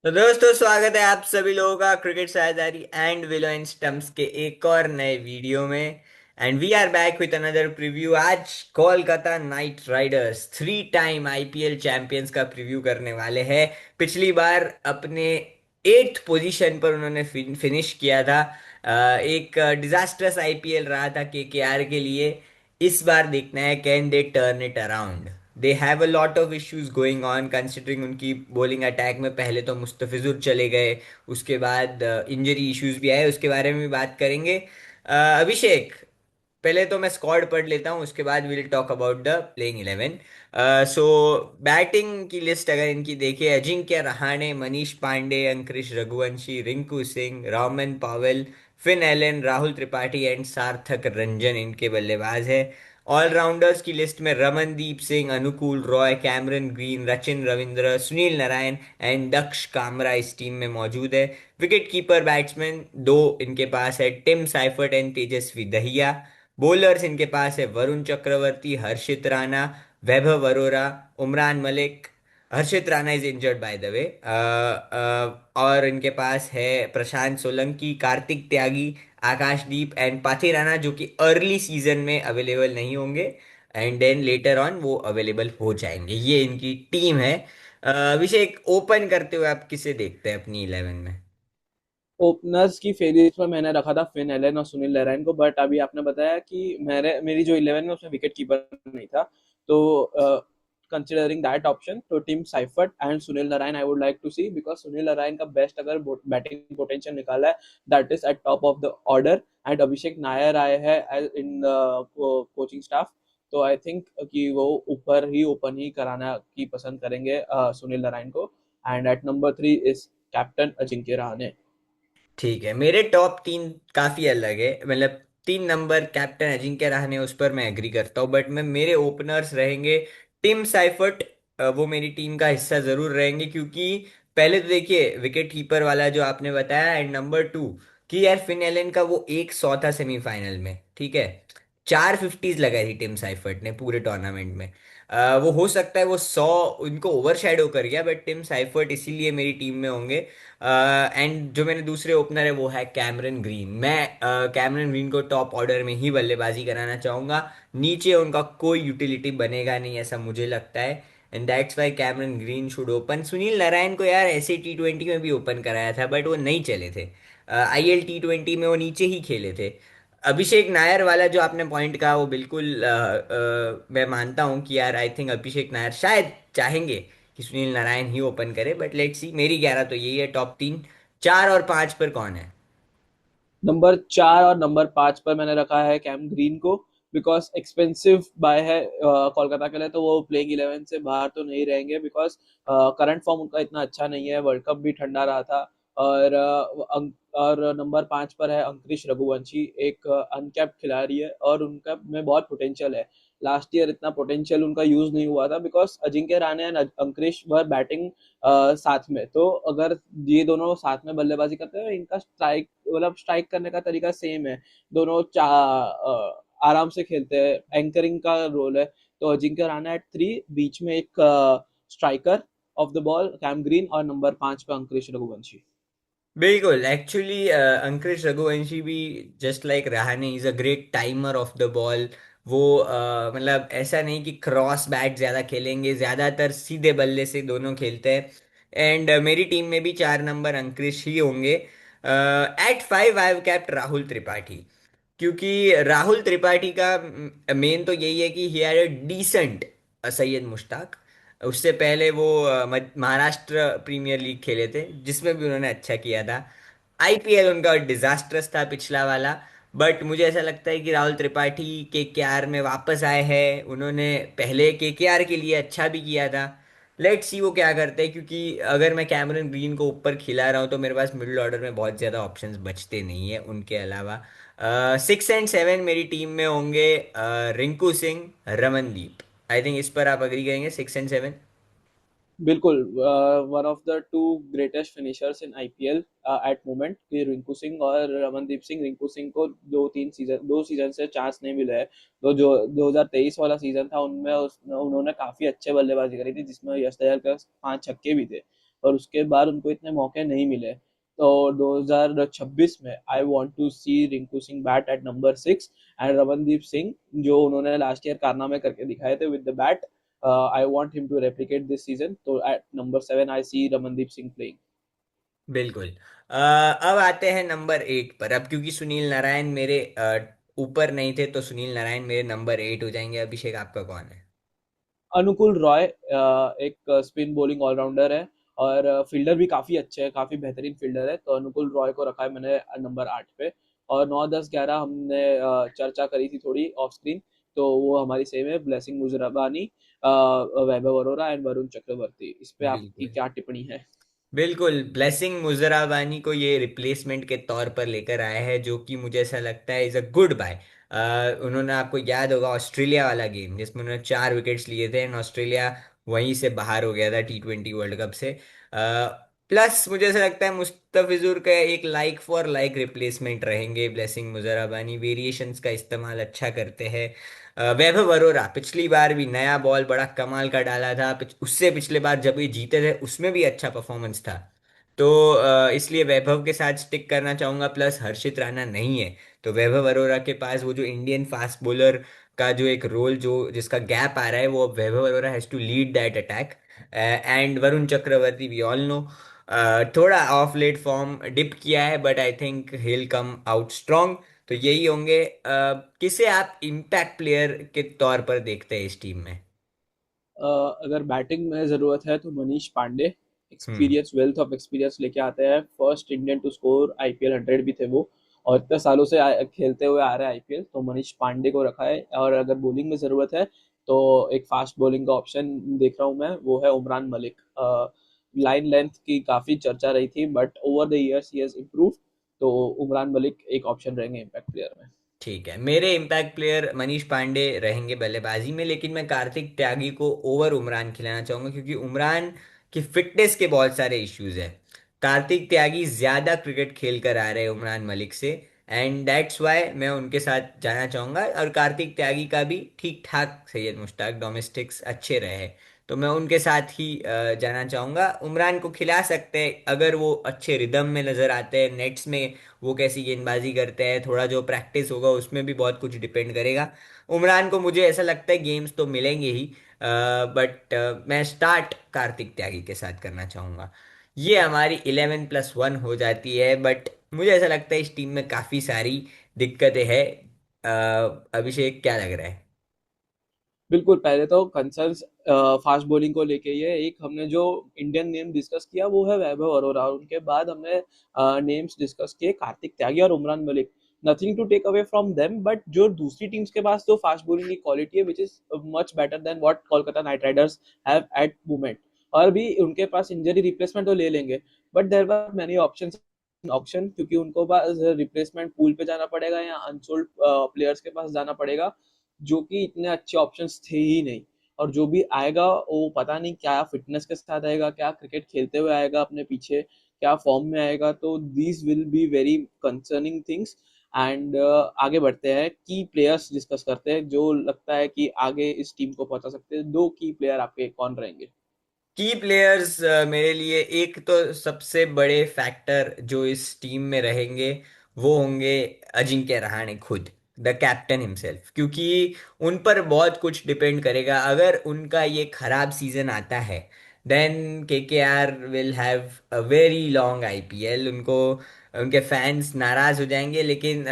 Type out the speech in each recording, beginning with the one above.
तो दोस्तों, स्वागत है आप सभी लोगों का क्रिकेट साझेदारी एंड विलो एंड स्टंप्स के एक और नए वीडियो में। And we are back with another preview. आज Kolkata night riders 3 time IPL champions का प्रीव्यू करने वाले हैं। पिछली बार अपने 8th पोजीशन पर उन्होंने फिनिश किया था। एक डिजास्टर्स आईपीएल रहा था केकेआर के लिए। इस बार देखना है can they turn it around. They have a lot of issues going on considering उनकी बॉलिंग अटैक में पहले तो मुस्तफिजुर चले गए। उसके बाद इंजरी इश्यूज भी आए, उसके बारे में भी बात करेंगे। अभिषेक, पहले तो मैं स्क्वाड पढ़ लेता हूँ, उसके बाद will talk about the playing 11। So batting की लिस्ट अगर इनकी देखें, Ajinkya Rahane, Manish Pandey, Angkrish Raghuvanshi, Rinku Singh, Rovman Powell, Finn Allen, Rahul Tripathi and Sarthak Ranjan इनके बल्लेबाज है। ऑलराउंडर्स की लिस्ट में Ramandeep Singh, Anukul Roy, Cameron Green, Rachin Ravindra, Sunil Narine and Daksh Kamra इस टीम में मौजूद है। विकेट कीपर बैट्समैन दो इनके पास है, Tim Seifert and Tejasvi Dahiya. Bowlers इनके पास है Varun Chakravarthy, Harshit Rana, Vaibhav Arora, Umran Malik. Harshit Rana is injured by the way. और इनके पास है प्रशांत सोलंकी, कार्तिक त्यागी, आकाशदीप एंड पाथिराना, जो कि अर्ली सीजन में अवेलेबल नहीं होंगे एंड देन लेटर ऑन वो अवेलेबल हो जाएंगे। ये इनकी टीम है। अभिषेक, ओपन करते हुए आप किसे देखते हैं अपनी 11 में? ओपनर्स की फेवरेट में मैंने रखा था फिन एलन और सुनील नारायण को, बट अभी आपने बताया कि मेरी जो 11 में उसमें विकेट कीपर नहीं था। तो कंसिडरिंग दैट ऑप्शन, तो Tim Seifert and Sunil Narine I would like to see, because Sunil Narine का बेस्ट अगर बैटिंग पोटेंशियल निकाला है, that is at top of the order. And Abhishek Nayar आए हैं इन कोचिंग स्टाफ। तो आई थिंक कि वो ओपन ही कराना की पसंद करेंगे सुनील नारायण को। And at number 3 is captain Ajinkya Rahane. ठीक है, मेरे टॉप तीन काफी अलग है। मतलब 3 नंबर कैप्टन अजिंक्य रहाणे, उस पर मैं एग्री करता हूँ, बट मैं मेरे ओपनर्स रहेंगे टिम साइफर्ट। वो मेरी टीम का हिस्सा जरूर रहेंगे, क्योंकि पहले तो देखिए विकेट कीपर वाला जो आपने बताया, एंड नंबर 2 कि यार फिन एलन का वो 100 था सेमीफाइनल में, ठीक है। 4 50s लगाई थी टिम साइफर्ट ने पूरे टूर्नामेंट में। वो हो सकता है वो 100 उनको ओवरशैडो कर गया, बट टिम साइफर्ट इसीलिए मेरी टीम में होंगे। एंड जो मेरे दूसरे ओपनर है वो है कैमरन ग्रीन। मैं कैमरन ग्रीन को टॉप ऑर्डर में ही बल्लेबाजी कराना चाहूंगा। नीचे उनका कोई यूटिलिटी बनेगा नहीं, ऐसा मुझे लगता है। And that's why Cameron green should open. Sunil Narine को यार ऐसे T20 में भी ओपन कराया था, बट वो नहीं चले थे। IL T20 में वो नीचे ही खेले थे। अभिषेक नायर वाला जो आपने पॉइंट कहा, वो बिल्कुल मैं मानता हूँ कि यार आई थिंक अभिषेक नायर शायद चाहेंगे कि सुनील नारायण ही ओपन करे, बट लेट्स सी। मेरी 11 तो यही है टॉप तीन। 4 और 5 पर कौन है? नंबर 4 और नंबर 5 पर मैंने रखा है कैम ग्रीन को, बिकॉज एक्सपेंसिव बाय है कोलकाता के लिए। तो वो प्लेइंग 11 से बाहर तो नहीं रहेंगे, बिकॉज करंट फॉर्म उनका इतना अच्छा नहीं है, वर्ल्ड कप भी ठंडा रहा था। और और नंबर 5 पर है अंकुरिश रघुवंशी, एक अनकैप्ड खिलाड़ी है और उनका में बहुत पोटेंशियल है। लास्ट ईयर इतना पोटेंशियल उनका यूज नहीं हुआ था, बिकॉज अजिंक्य रहाणे एंड अंकुरिश वर बैटिंग साथ में। तो अगर ये दोनों साथ में बल्लेबाजी करते हैं, इनका स्ट्राइक मतलब स्ट्राइक करने का तरीका सेम है। दोनों आराम से खेलते हैं, एंकरिंग का रोल है। तो अजिंक्य रहाणे एट 3, बीच में एक striker of the ball Cam Green, और नंबर 5 पे अंकुरिश रघुवंशी। बिल्कुल, एक्चुअली अंकुरिश रघुवंशी भी just like Rahane is a great timer of the ball. वो मतलब ऐसा नहीं कि क्रॉस बैट ज्यादा खेलेंगे, ज्यादातर सीधे बल्ले से दोनों खेलते हैं। एंड मेरी टीम में भी 4 नंबर अंकुरिश ही होंगे। At 5 I have kept Rahul Tripathi, क्योंकि राहुल त्रिपाठी का मेन तो यही है कि he had a decent Syed Mushtaq. उससे पहले वो महाराष्ट्र प्रीमियर लीग खेले थे, जिसमें भी उन्होंने अच्छा किया था। आईपीएल उनका डिजास्ट्रस था पिछला वाला। बट मुझे ऐसा लगता है कि राहुल त्रिपाठी केकेआर में वापस आए हैं। उन्होंने पहले केकेआर के लिए अच्छा भी किया था। लेट्स सी वो क्या करते हैं, क्योंकि अगर मैं कैमरन ग्रीन को ऊपर खिला रहा हूँ तो मेरे पास मिडिल ऑर्डर में बहुत ज़्यादा ऑप्शंस बचते नहीं है उनके अलावा। 6 एंड 7 मेरी टीम में होंगे रिंकू सिंह, रमनदीप। आई थिंक इस पर आप अग्री करेंगे, 6 एंड 7। बिल्कुल, one of the two greatest finishers in IPL at moment कि रिंकू सिंह और रमनदीप सिंह। रिंकू सिंह को 2 सीजन से चांस नहीं मिला है। तो जो 2023 वाला सीजन था, उनमें उन्होंने काफी अच्छे बल्लेबाजी करी थी, जिसमें यश दयाल के 5 छक्के भी थे। और उसके बाद उनको इतने मौके नहीं मिले। तो 2026 में I want to see Rinku Singh bat at number 6 and Ramandeep Singh जो उन्होंने लास्ट ईयर कारनामे करके दिखाए थे with the bat, I want him to replicate this season. तो at number 7 I see Ramandeep Singh playing. बिल्कुल। अब आते हैं नंबर 8 पर। अब क्योंकि सुनील नारायण मेरे ऊपर नहीं थे, तो सुनील नारायण मेरे नंबर 8 हो जाएंगे। अभिषेक, आपका कौन है? अनुकुल रॉय एक स्पिन बॉलिंग ऑलराउंडर है और फील्डर भी काफी अच्छे है, काफी बेहतरीन फील्डर है। तो अनुकुल रॉय को रखा है मैंने नंबर 8 पे। और 9 10 11 हमने चर्चा करी थी थोड़ी ऑफ स्क्रीन, तो वो हमारी सेम है, Blessing Muzarabani, Vaibhav Arora and Varun Chakravarthy. इस पे आपकी बिल्कुल क्या टिप्पणी है? बिल्कुल। ब्लेसिंग मुजराबानी को ये रिप्लेसमेंट के तौर पर लेकर आया है, जो कि मुझे ऐसा लगता है इज अ गुड बाय। उन्होंने, आपको याद होगा ऑस्ट्रेलिया वाला गेम जिसमें उन्होंने 4 विकेट्स लिए थे एंड ऑस्ट्रेलिया वहीं से बाहर हो गया था T20 वर्ल्ड कप से। प्लस मुझे ऐसा लगता है मुस्तफिजुर का एक लाइक फॉर लाइक रिप्लेसमेंट रहेंगे ब्लेसिंग मुजराबानी। वेरिएशंस का इस्तेमाल अच्छा करते हैं। वैभव अरोरा पिछली बार भी नया बॉल बड़ा कमाल का डाला था। उससे पिछले बार जब ये जीते थे उसमें भी अच्छा परफॉर्मेंस था। तो इसलिए वैभव के साथ स्टिक करना चाहूंगा। प्लस हर्षित राणा नहीं है, तो वैभव अरोरा के पास वो जो इंडियन फास्ट बॉलर का जो एक रोल, जो जिसका गैप आ रहा है, वो अब Vaibhav Arora has to lead that attack. And Varun Chakravarthy we all know थोड़ा ऑफ लेट फॉर्म डिप किया है, but I think he'll come out strong. तो यही होंगे। किसे आप इम्पैक्ट प्लेयर के तौर पर देखते हैं इस टीम में? अगर बैटिंग में जरूरत है तो Manish Pandey, hmm. Experience, wealth of experience लेके आते हैं। First Indian to score IPL 100 भी थे वो, और इतने सालों से खेलते हुए आ रहे हैं आईपीएल। तो मनीष पांडे को रखा है। और अगर बॉलिंग में जरूरत है तो एक फास्ट बॉलिंग का ऑप्शन देख रहा हूँ मैं, वो है उमरान मलिक। लाइन लेंथ की काफी चर्चा रही थी but over the years he has improve. तो उमरान मलिक एक ऑप्शन रहेंगे इम्पैक्ट प्लेयर में। ठीक है, मेरे इम्पैक्ट प्लेयर मनीष पांडे रहेंगे बल्लेबाजी में, लेकिन मैं कार्तिक त्यागी को ओवर उमरान खिलाना चाहूंगा, क्योंकि उमरान की फिटनेस के बहुत सारे इश्यूज हैं। कार्तिक त्यागी ज्यादा क्रिकेट खेल कर आ रहे हैं उमरान मलिक से, एंड दैट्स वाई मैं उनके साथ जाना चाहूंगा। और कार्तिक त्यागी का भी ठीक ठाक सैयद मुश्ताक डोमेस्टिक्स अच्छे रहे, तो मैं उनके साथ ही जाना चाहूंगा। उमरान को खिला सकते हैं अगर वो अच्छे रिदम में नजर आते हैं नेट्स में, वो कैसी गेंदबाजी करते हैं। थोड़ा जो प्रैक्टिस होगा उसमें भी बहुत कुछ डिपेंड करेगा। उमरान को मुझे ऐसा लगता है गेम्स तो मिलेंगे ही, बट मैं स्टार्ट कार्तिक त्यागी के साथ करना चाहूँगा। ये हमारी 11+1 हो जाती है, बट मुझे ऐसा लगता है इस टीम में काफ़ी सारी दिक्कतें हैं। अभिषेक, क्या लग रहा है? बिल्कुल, पहले तो कंसर्न्स फास्ट बॉलिंग को लेके ये एक हमने जो इंडियन नेम डिस्कस किया वो है वैभव अरोरा, और उनके बाद हमने नेम्स डिस्कस किए कार्तिक त्यागी और Umran Malik. Nothing to take away from them, but जो दूसरी टीम्स के पास जो फास्ट बॉलिंग की क्वालिटी है which is much better than what Kolkata night Riders have at moment. और भी उनके पास इंजरी रिप्लेसमेंट तो ले लेंगे, but there are many options option, क्योंकि उनको पास रिप्लेसमेंट पूल पे जाना पड़ेगा या अनसोल्ड प्लेयर्स के पास जाना पड़ेगा, जो कि इतने अच्छे ऑप्शंस थे ही नहीं। और जो भी आएगा वो पता नहीं क्या फिटनेस के साथ आएगा, क्या क्रिकेट खेलते हुए आएगा अपने पीछे, क्या फॉर्म में आएगा। तो these will be very concerning things. And आगे बढ़ते हैं, की प्लेयर्स डिस्कस करते हैं जो लगता है कि आगे इस टीम को पहुंचा सकते हैं। दो की प्लेयर आपके कौन रहेंगे? की प्लेयर्स मेरे लिए, एक तो सबसे बड़े फैक्टर जो इस टीम में रहेंगे वो होंगे अजिंक्य रहाणे खुद, द कैप्टन हिमसेल्फ। क्योंकि उन पर बहुत कुछ डिपेंड करेगा। अगर उनका ये खराब सीजन आता है, then KKR will have a very long IPL। उनको, उनके फैंस नाराज हो जाएंगे, लेकिन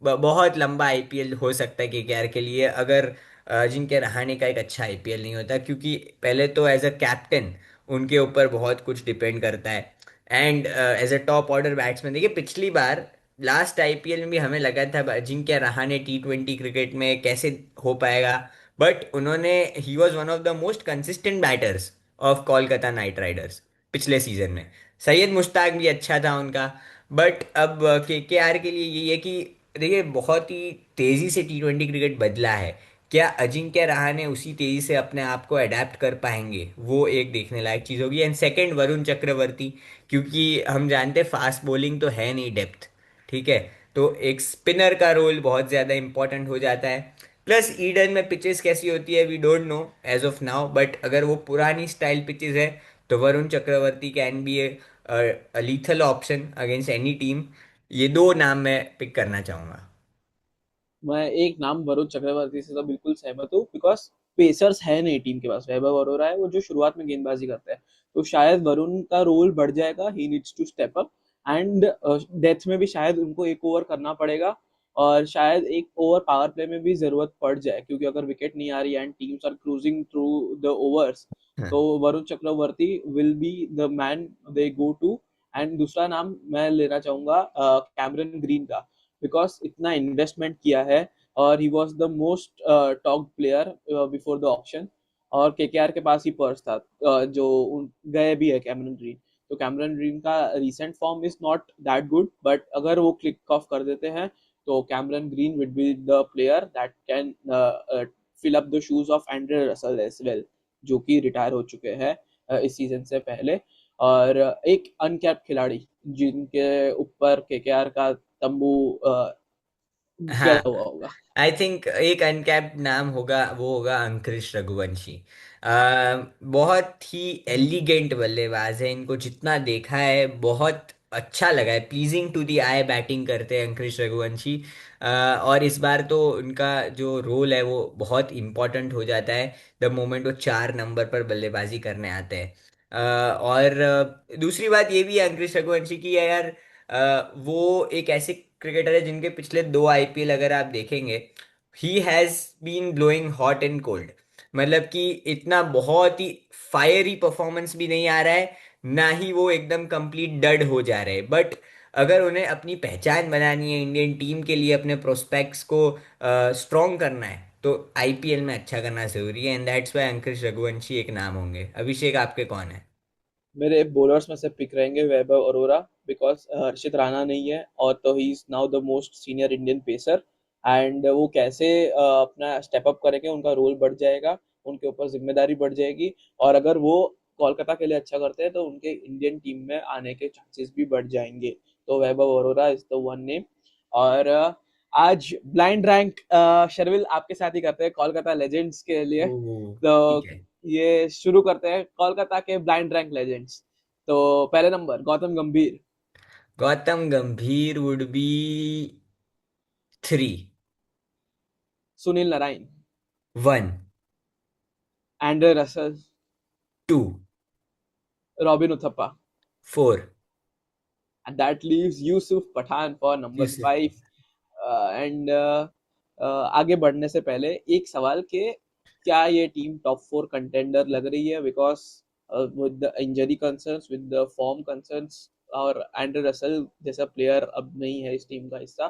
बहुत लंबा IPL हो सकता है KKR के लिए, अगर अजिंक्य रहाणे का एक अच्छा IPL नहीं होता। क्योंकि पहले तो एज अ कैप्टन उनके ऊपर बहुत कुछ डिपेंड करता है, and as a top order batsman. देखिए पिछली बार लास्ट IPL में भी हमें लगा था अजिंक्य रहाणे T20 क्रिकेट में कैसे हो पाएगा, बट उन्होंने, he was one of the most consistent batters of Kolkata night Riders पिछले सीजन में। सैयद मुश्ताक भी अच्छा था उनका। बट अब KKR के लिए यही है कि देखिए बहुत ही तेजी से T20 क्रिकेट बदला है। क्या अजिंक्य रहाणे उसी तेजी से अपने आप को अडेप्ट कर पाएंगे, वो एक देखने लायक चीज होगी। एंड सेकंड, वरुण चक्रवर्ती, क्योंकि हम जानते हैं फास्ट बॉलिंग तो है नहीं, डेप्थ, ठीक है। तो एक स्पिनर का रोल बहुत ज्यादा इंपॉर्टेंट हो जाता है। प्लस ईडन में पिचेस कैसी होती है we don't know as of now, but अगर वो पुरानी स्टाइल पिचेस है तो Varun Chakravarthy can be a lethal option against any team. ये दो नाम मैं पिक करना चाहूंगा। मैं एक नाम वरुण चक्रवर्ती से तो बिल्कुल सहमत हूँ, बिकॉज पेसर्स है नहीं टीम के पास। वैभव अरोरा है वो जो शुरुआत में गेंदबाजी करते हैं, तो शायद वरुण का रोल बढ़ जाएगा। He needs to step up, and death में भी शायद उनको एक ओवर करना पड़ेगा, और शायद एक ओवर पावर प्ले में भी जरूरत पड़ जाए, क्योंकि अगर विकेट नहीं आ रही and teams are cruising through the overs, तो Varun Chakravarthy will be the man they go to. And दूसरा नाम मैं लेना चाहूंगा कैमरन ग्रीन का, बिकॉज इतना इन्वेस्टमेंट किया है, और he was the most top player before the auction, और केकेआर के पास ही पर्स था, जो गए भी है कैमरन ग्रीन। तो कैमरन ग्रीन का recent form is not that good, but अगर वो क्लिक ऑफ कर देते हैं तो Cameron Green will be the player that can fill up the shoes of Andre Russell as well, जो कि रिटायर हो चुके हैं इस सीजन से पहले। और एक अनकैप्ड खिलाड़ी जिनके ऊपर केकेआर का तंबू गड़ा हाँ, हुआ होगा। आई थिंक एक अनकैप्ड नाम होगा, वो होगा अंकुरिश रघुवंशी। बहुत ही एलिगेंट बल्लेबाज है, इनको जितना देखा है बहुत अच्छा लगा है, pleasing to the eye batting करते हैं अंकुरिश रघुवंशी। और इस बार तो उनका जो रोल है वो बहुत इंपॉर्टेंट हो जाता है द मोमेंट वो 4 नंबर पर बल्लेबाजी करने आते हैं। और दूसरी बात ये भी है अंकुरिश रघुवंशी की है यार, वो एक ऐसे क्रिकेटर है जिनके पिछले 2 आईपीएल अगर आप देखेंगे, he has been blowing hot and cold. मतलब कि इतना बहुत ही फायरी परफॉर्मेंस भी नहीं आ रहा है, ना ही वो एकदम कंप्लीट डड हो जा रहे हैं। बट अगर उन्हें अपनी पहचान बनानी है इंडियन टीम के लिए, अपने प्रोस्पेक्ट्स को स्ट्रॉन्ग करना है, तो आईपीएल में अच्छा करना जरूरी है, एंड दैट्स वाई अंकुरिश रघुवंशी एक नाम होंगे। अभिषेक, आपके कौन है? मेरे बॉलर्स में से पिक रहेंगे वैभव अरोरा, बिकॉज हर्षित राणा नहीं है, और तो he is now the most senior Indian pacer. And वो कैसे अपना स्टेप अप करेंगे, उनका रोल बढ़ जाएगा, उनके ऊपर जिम्मेदारी बढ़ जाएगी, और अगर वो कोलकाता के लिए अच्छा करते हैं तो उनके इंडियन टीम में आने के चांसेस भी बढ़ जाएंगे। तो Vaibhav Arora is the one name. और आज ब्लाइंड रैंक शर्विल आपके साथ ही करते हैं कोलकाता लेजेंड्स के लिए। ओह, ठीक तो है। ये शुरू करते हैं कोलकाता के ब्लाइंड रैंक लेजेंड्स। तो पहले number Gautam Gambhir. Gautam Gambhir would be 3। Sunil Narine. 1। Andre Russell. 2। Robin Uthappa. 4। And that leaves Yusuf Pathan for number Yusuf. 5। And आगे बढ़ने से पहले एक सवाल के, क्या ये टीम टॉप 4 कंटेंडर लग रही है? Because with the injury concerns, with the form concerns, और एंड्रे रसल जैसा प्लेयर अब नहीं है इस टीम का हिस्सा,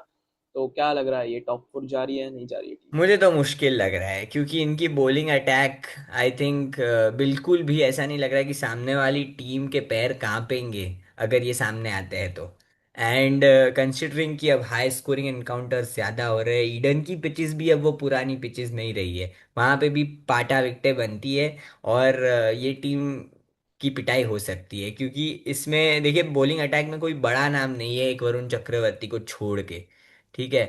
तो क्या लग रहा है, ये टॉप 4 जा रही है नहीं जा रही है टीम? मुझे तो मुश्किल लग रहा है, क्योंकि इनकी बॉलिंग अटैक, आई थिंक, बिल्कुल भी ऐसा नहीं लग रहा है कि सामने वाली टीम के पैर कांपेंगे अगर ये सामने आते हैं तो। एंड कंसिडरिंग कि अब हाई स्कोरिंग एनकाउंटर ज़्यादा हो रहे हैं, ईडन की पिचेस भी अब वो पुरानी पिचेस नहीं रही है, वहाँ पे भी पाटा विकटें बनती है। और ये टीम की पिटाई हो सकती है, क्योंकि इसमें देखिए बॉलिंग अटैक में कोई बड़ा नाम नहीं है एक वरुण चक्रवर्ती को छोड़ के। ठीक है।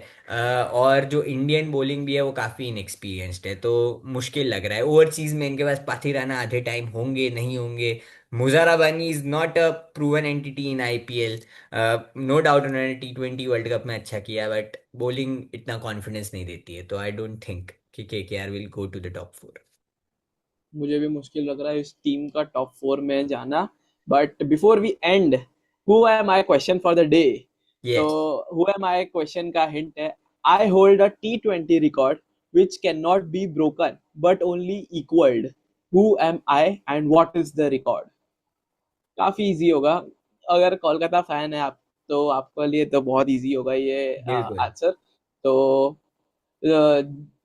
और जो इंडियन बॉलिंग भी है वो काफ़ी इनएक्सपीरियंस्ड है, तो मुश्किल लग रहा है। ओवरसीज में इनके पास पाथिराना आधे टाइम होंगे नहीं होंगे। Muzarabani is not a proven entity in IPL. No doubt उन्होंने T20 वर्ल्ड कप में अच्छा किया, बट बॉलिंग इतना कॉन्फिडेंस नहीं देती है, तो आई डोंट थिंक कि KKR will go to the top 4। मुझे भी मुश्किल लग रहा है इस टीम का टॉप 4 में जाना। But before we end, who है my question for the day? तो यस। हु है माय क्वेश्चन का हिंट है, I hold a T20 record which cannot be broken but only equaled. Who am I and what is the record? काफी easy होगा। अगर Kolkata fan है आप, तो आपके लिए तो बहुत इजी होगा ये बिल्कुल। आंसर। तो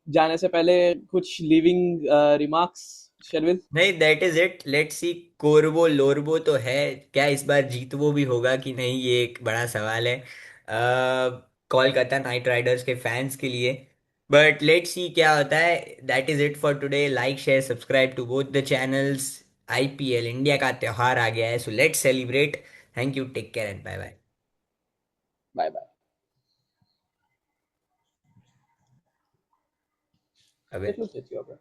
जाने से पहले कुछ लिविंग रिमार्क्स, शर्विल? नहीं, that is it, let's see. कोरबो लोरबो तो है, क्या इस बार जीतवो भी होगा कि नहीं, ये एक बड़ा सवाल है कोलकाता नाइट राइडर्स के फैंस के लिए। बट लेट्स सी क्या होता है। That is it for today. Like share subscribe to both the channels. IPL India का त्योहार आ गया है, so let's celebrate. Thank you, take care and bye bye. Bye bye. अबे। કેટલું થયું આપણે?